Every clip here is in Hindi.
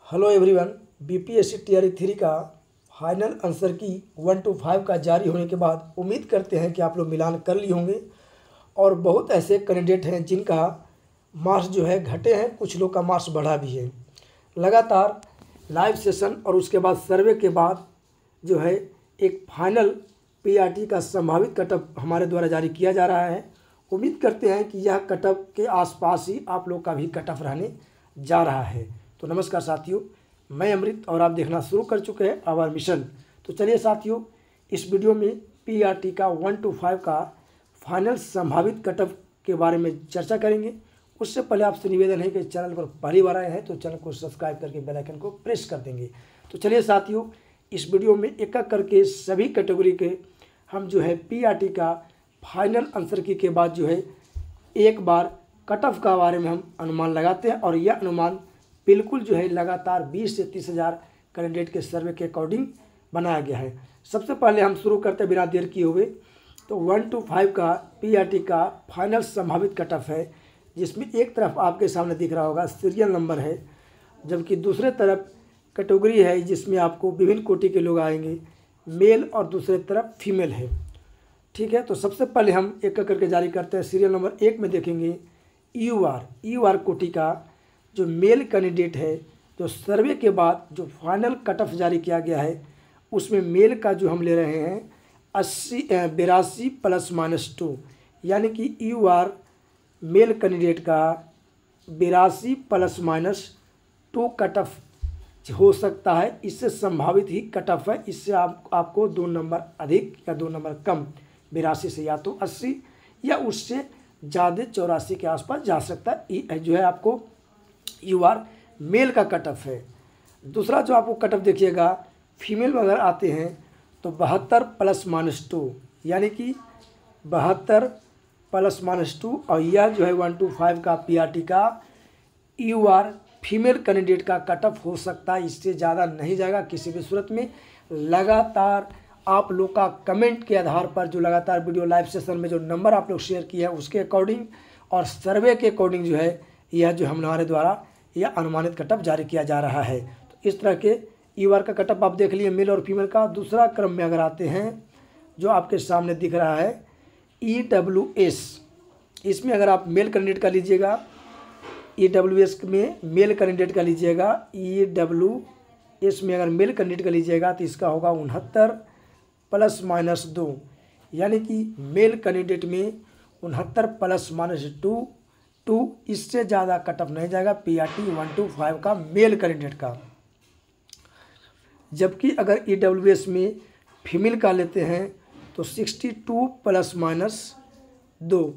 Hello everyone. बीपीएससी टीआरई 3 का फाइनल आंसर की 1 to 5 का जारी होने के बाद उम्मीद करते हैं कि आप लोग मिलान कर लिए होंगे। और बहुत ऐसे कैंडिडेट हैं जिनका मार्क्स जो है घटे हैं, कुछ लोग का मार्क्स बढ़ा भी है। लगातार लाइव सेशन और उसके बाद सर्वे के बाद जो है एक फाइनल पीआरटी का संभावित कटअप हमारे द्वारा जारी किया जा रहा है। उम्मीद करते हैं कि यह कटअप के आसपास ही आप लोग का भी कटअप रहने जा रहा है। तो नमस्कार साथियों, मैं अमृत और आप देखना शुरू कर चुके हैं आवर मिशन। तो चलिए साथियों, इस वीडियो में पीआरटी का 1 to 5 का फाइनल संभावित कटअप के बारे में चर्चा करेंगे। उससे पहले आपसे निवेदन है कि चैनल पर पहली बार आए हैं तो चैनल को सब्सक्राइब करके बेल आइकन को प्रेस कर देंगे। तो चलिए साथियों, इस वीडियो में एक एक करके सभी कैटेगरी के हम जो है पीआरटी का फाइनल आंसर की के बाद जो है एक बार कटअप का बारे में हम अनुमान लगाते हैं। और यह अनुमान बिल्कुल जो है लगातार 20 से 30 हज़ार कैंडिडेट के सर्वे के अकॉर्डिंग बनाया गया है। सबसे पहले हम शुरू करते हैं बिना देर किए हुए। तो 1 to 5 का पीआरटी का फाइनल संभावित कटअप है, जिसमें एक तरफ आपके सामने दिख रहा होगा सीरियल नंबर है, जबकि दूसरे तरफ कैटेगरी है जिसमें आपको विभिन्न कोटि के लोग आएंगे, मेल और दूसरे तरफ फीमेल है। ठीक है, तो सबसे पहले हम एक एक करके जारी करते हैं। सीरियल नंबर 1 में देखेंगे यूआर कोटि का जो मेल कैंडिडेट है, जो सर्वे के बाद जो फाइनल कटअप जारी किया गया है उसमें मेल का जो हम ले रहे हैं 82 ±2, यानी कि यूआर मेल कैंडिडेट का 82 ±2 कटअप हो सकता है। इससे संभावित ही कटअप है। इससे आपको 2 नंबर अधिक या 2 नंबर कम, 82 से या तो 80 या उससे ज़्यादा 84 के आसपास जा सकता है, जो है आपको यूआर मेल का कटअप है। दूसरा जो आपको कटअप देखिएगा, फीमेल में अगर आते हैं तो 72 ±2, यानी कि 72 ±2, और यह जो है 1 to 5 का पीआरटी का यूआर फीमेल कैंडिडेट का कटअप हो सकता है। इससे ज़्यादा नहीं जाएगा किसी भी सूरत में। लगातार आप लोग का कमेंट के आधार पर जो लगातार वीडियो लाइव सेशन में जो नंबर आप लोग शेयर किए हैं उसके अकॉर्डिंग और सर्वे के अकॉर्डिंग जो है यह जो हमारे द्वारा यह अनुमानित कटअप जारी किया जा रहा है। तो इस तरह के यूआर का कटअप आप देख लिए मेल और फीमेल का। दूसरा क्रम में अगर आते हैं जो आपके सामने दिख रहा है EWS, इसमें अगर आप मेल कैंडिडेट का लीजिएगा, EWS में मेल कैंडिडेट का लीजिएगा, EWS में अगर मेल कैंडिडेट का लीजिएगा तो इसका होगा 69 ±2, यानी कि मेल कैंडिडेट में 69 ±2, इससे ज़्यादा कटअप नहीं जाएगा पीआरटी 1 to 5 का मेल कैंडिडेट का। जबकि अगर EWS में फीमेल का लेते हैं तो 62 ±2,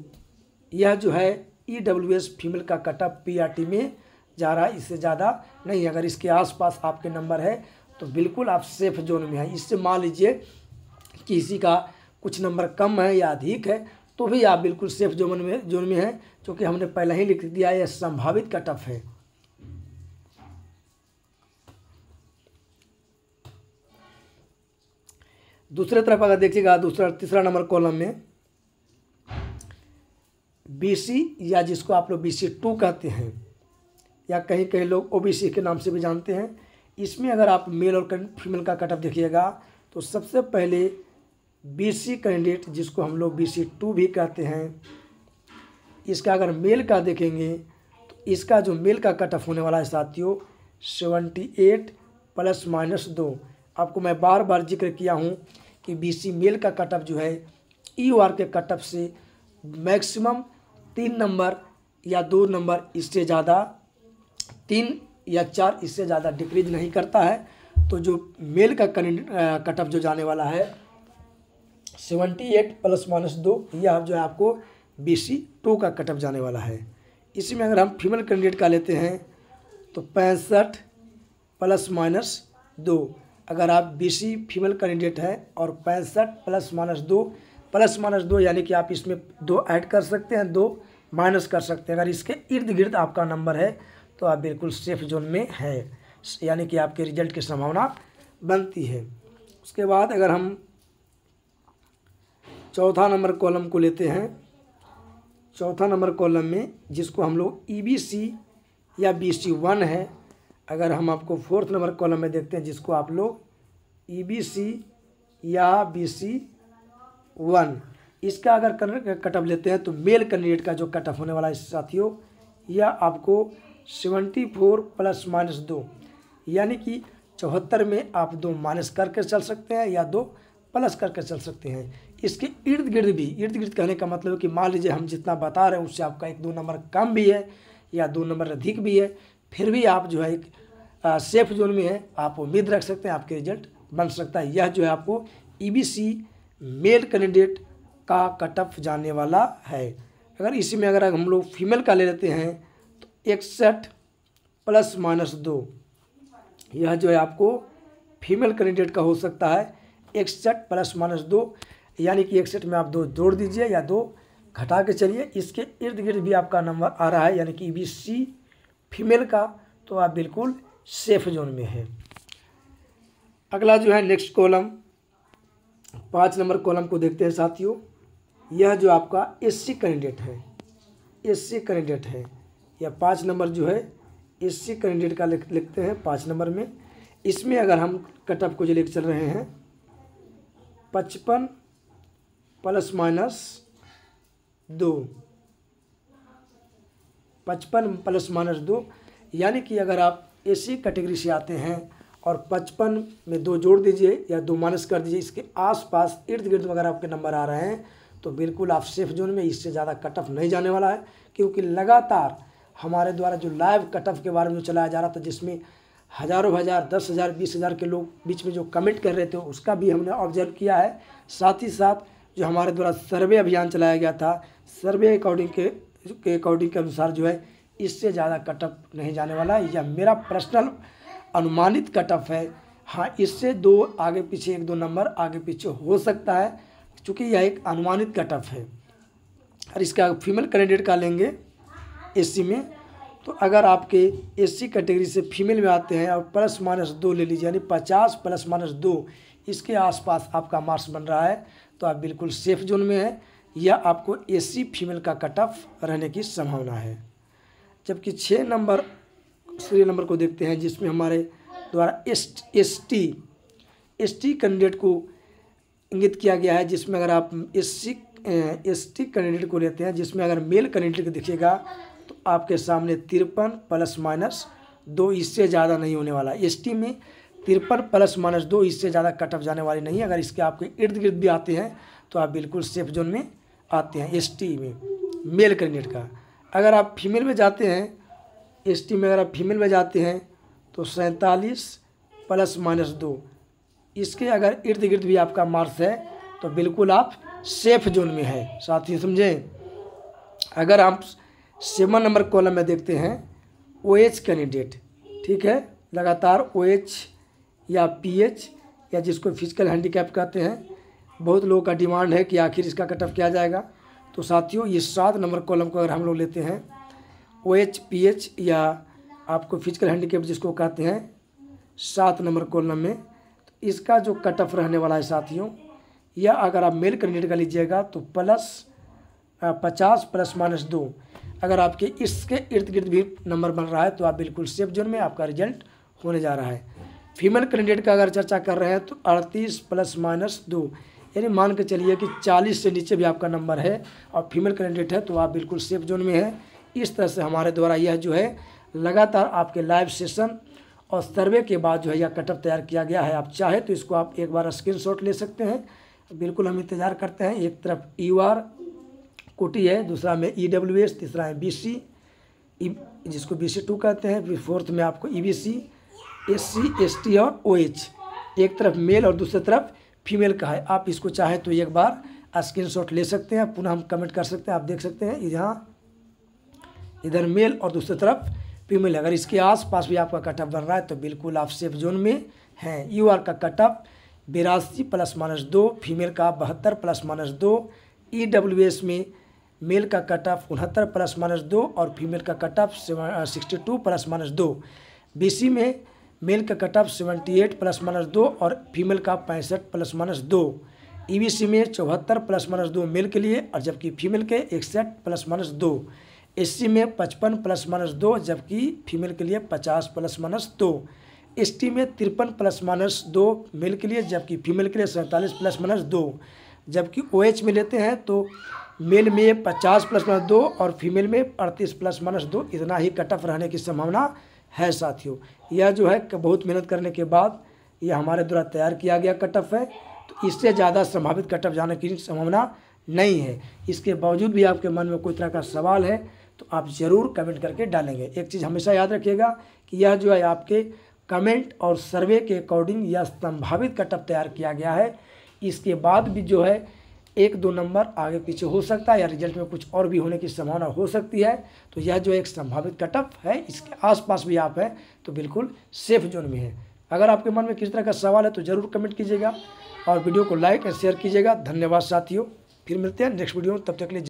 यह जो है EWS फीमेल का कटअप पीआरटी में जा रहा है। इससे ज़्यादा नहीं। अगर इसके आसपास आपके नंबर है तो बिल्कुल आप सेफ जोन में हैं। इससे मान लीजिए कि किसी का कुछ नंबर कम है या अधिक है तो भी आप बिल्कुल सेफ जोन में हैं, क्योंकि हमने पहले ही लिख दिया यह संभावित कटअप है। दूसरे तरफ अगर देखिएगा तीसरा नंबर कॉलम में BC, या जिसको आप लोग BC2 कहते हैं या कहीं कहीं लोग OBC के नाम से भी जानते हैं, इसमें अगर आप मेल और फीमेल का कटअप देखिएगा तो सबसे पहले BC कैंडिडेट, जिसको हम लोग BC2 भी कहते हैं, इसका अगर मेल का देखेंगे तो इसका जो मेल का कटअप होने वाला है साथियों 78 ±2। आपको मैं बार बार जिक्र किया हूँ कि BC मेल का कटअप जो है यूआर के कटअप से मैक्सिमम 3 नंबर या 2 नंबर, इससे ज़्यादा 3 या 4 इससे ज़्यादा डिक्रीज नहीं करता है। तो जो मेल का कटअप जो जाने वाला है 78 ±2, यह जो है आपको BC2 का कटअप जाने वाला है। इसी में अगर हम फीमेल कैंडिडेट का लेते हैं तो 65 ±2, अगर आप BC फीमेल कैंडिडेट हैं और 65 ±2 यानी कि आप इसमें 2 ऐड कर सकते हैं, 2 माइनस कर सकते हैं। अगर इसके इर्द गिर्द आपका नंबर है तो आप बिल्कुल सेफ जोन में है, यानी कि आपके रिजल्ट की संभावना बनती है। उसके बाद अगर हम चौथा नंबर कॉलम को लेते हैं, चौथा नंबर कॉलम में जिसको हम लोग EBC या BC1 है, अगर हम आपको 4th नंबर कॉलम में देखते हैं, जिसको आप लोग EBC या BC1, इसका अगर कटअप लेते हैं तो मेल कैंडिडेट का जो कटअप होने वाला है साथियों, यह आपको 74 ± 2, यानी कि 74 में आप 2 माइनस करके चल सकते हैं या 2 प्लस करके चल सकते हैं। इसके इर्द गिर्द कहने का मतलब है कि मान लीजिए हम जितना बता रहे हैं उससे आपका 1-2 नंबर कम भी है या 2 नंबर अधिक भी है, फिर भी आप जो है एक सेफ जोन में है, आप उम्मीद रख सकते हैं आपके रिजल्ट बन सकता है। यह जो है आपको EBC मेल कैंडिडेट का कटअप जाने वाला है। अगर इसी में अगर हम लोग फीमेल का ले लेते हैं तो 61 ± 2, यह जो है आपको फीमेल कैंडिडेट का हो सकता है 61 ± 2, यानी कि 61 में आप 2 जोड़ दीजिए या 2 घटा के चलिए। इसके इर्द गिर्द भी आपका नंबर आ रहा है, यानी कि EBC फीमेल का, तो आप बिल्कुल सेफ जोन में है। अगला जो है नेक्स्ट कॉलम 5 नंबर कॉलम को देखते हैं साथियों। यह जो आपका SC कैंडिडेट है, SC कैंडिडेट है, यह 5 नंबर जो है SC कैंडिडेट का लिखते हैं 5 नंबर में। इसमें अगर हम कटअप को जो लेकर चल रहे हैं 55 ± 2, 55 ± 2, यानी कि अगर आप SC कैटेगरी से आते हैं और 55 में 2 जोड़ दीजिए या 2 माइनस कर दीजिए, इसके आसपास इर्द गिर्द अगर आपके नंबर आ रहे हैं तो बिल्कुल आप सेफ जोन में, इससे ज़्यादा कटअप नहीं जाने वाला है। क्योंकि लगातार हमारे द्वारा जो लाइव कटअप के बारे में जो चलाया जा रहा था, जिसमें हज़ारों हज़ार 10,000 20,000 के लोग बीच में जो कमेंट कर रहे थे, उसका भी हमने ऑब्जर्व किया है। साथ ही साथ जो हमारे द्वारा सर्वे अभियान चलाया गया था, सर्वे अकॉर्डिंग के अनुसार जो है इससे ज़्यादा कटअप नहीं जाने वाला है। यह मेरा पर्सनल अनुमानित कटअप है। हाँ, इससे 2 आगे पीछे 1-2 नंबर आगे पीछे हो सकता है, चूँकि यह एक अनुमानित कटअप है। और इसका फीमेल कैंडिडेट का लेंगे SC में, तो अगर आपके SC कैटेगरी से फीमेल में आते हैं और ±2 ले लीजिए, यानी 50 ± 2, इसके आसपास आपका मार्क्स बन रहा है, तो आप बिल्कुल सेफ जोन में है। या आपको SC फीमेल का कटअप रहने की संभावना है। जबकि 6 नंबर सीरियल नंबर को देखते हैं, जिसमें हमारे द्वारा ST कैंडिडेट को इंगित किया गया है, जिसमें अगर आप ST कैंडिडेट को लेते हैं, जिसमें अगर मेल कैंडिडेट को देखिएगा तो आपके सामने 53 ± 2, इससे ज़्यादा नहीं होने वाला। ST में 53 ± 2, इससे ज़्यादा कटअप जाने वाली नहीं है। अगर इसके आपके इर्द गिर्द भी आते हैं तो आप बिल्कुल सेफ जोन में आते हैं ST में मेल कैंडिडेट का। अगर आप फीमेल में जाते हैं, ST में अगर आप फीमेल में जाते हैं तो 47 ± 2, इसके अगर इर्द गिर्द भी आपका मार्क्स है तो बिल्कुल आप सेफ जोन में है। साथ ही समझें, अगर आप 7 नंबर कॉलम में देखते हैं OH कैंडिडेट, ठीक है, लगातार OH या PH या जिसको फिजिकल हैंडीकैप कहते हैं, बहुत लोगों का डिमांड है कि आखिर इसका कटअप किया जाएगा। तो साथियों, ये 7 नंबर कॉलम को अगर हम लोग लेते हैं OH PH या आपको फिजिकल हैंडीकैप जिसको कहते हैं 7 नंबर कॉलम में, तो इसका जो कटअप रहने वाला है साथियों, या अगर आप मेल कैंडिडेट का लीजिएगा तो 50 ± 2, अगर आपके इसके इर्द गिर्द भी नंबर बन रहा है तो आप बिल्कुल सेफ जोन में आपका रिजल्ट होने जा रहा है। फीमेल कैंडिडेट का अगर चर्चा कर रहे हैं तो 38 ± 2, यानी मान के चलिए कि 40 से नीचे भी आपका नंबर है और फीमेल कैंडिडेट है तो आप बिल्कुल सेफ जोन में है। इस तरह से हमारे द्वारा यह जो है लगातार आपके लाइव सेशन और सर्वे के बाद जो है यह कटअप तैयार किया गया है। आप चाहे तो इसको आप एक बार स्क्रीनशॉट ले सकते हैं, बिल्कुल हम इंतज़ार करते हैं। एक तरफ UR कोटी है, दूसरा में EWS, तीसरा है BC जिसको BC2 कहते हैं, फिर 4th में आपको EBC, SC ST और OH, एक तरफ मेल और दूसरी तरफ फीमेल का है। आप इसको चाहे तो एक बार स्क्रीनशॉट ले सकते हैं, पुनः हम कमेंट कर सकते हैं। आप देख सकते हैं यहाँ इधर मेल और दूसरी तरफ फीमेल। अगर इसके आसपास भी आपका कटअप बन रहा है तो बिल्कुल आप सेफ जोन में हैं। UR का कटअप 82 ± 2, फीमेल का 72 ± 2, EWS में मेल का कटअप 69 ± 2 और फीमेल का कटअप 62 ± 2, BC में मेल का कटअप 78 ± 2 और फीमेल का 65 ± 2, EBC में 74 ± 2 मेल के लिए और जबकि फीमेल के 61 ± 2। SC में 55 ±2, जबकि फीमेल के लिए 50 ±2। ST में 53 ±2 मेल के लिए, जबकि फीमेल के लिए 47 ±2। जबकि OH में लेते हैं तो मेल में 50 +-2 और फीमेल में 38 +-2, इतना ही कट ऑफ रहने की संभावना है साथियों। यह जो है बहुत मेहनत करने के बाद यह हमारे द्वारा तैयार किया गया कट ऑफ है, तो इससे ज़्यादा संभावित कट ऑफ जाने की संभावना नहीं है। इसके बावजूद भी आपके मन में कोई तरह का सवाल है तो आप ज़रूर कमेंट करके डालेंगे। एक चीज़ हमेशा याद रखिएगा कि यह जो है आपके कमेंट और सर्वे के अकॉर्डिंग यह संभावित कट ऑफ तैयार किया गया है। इसके बाद भी जो है 1-2 नंबर आगे पीछे हो सकता है या रिजल्ट में कुछ और भी होने की संभावना हो सकती है। तो यह जो एक संभावित कट ऑफ है, इसके आसपास भी आप हैं तो बिल्कुल सेफ जोन में है। अगर आपके मन में किसी तरह का सवाल है तो ज़रूर कमेंट कीजिएगा और वीडियो को लाइक और शेयर कीजिएगा। धन्यवाद साथियों, फिर मिलते हैं नेक्स्ट वीडियो में, तब तक के लिए।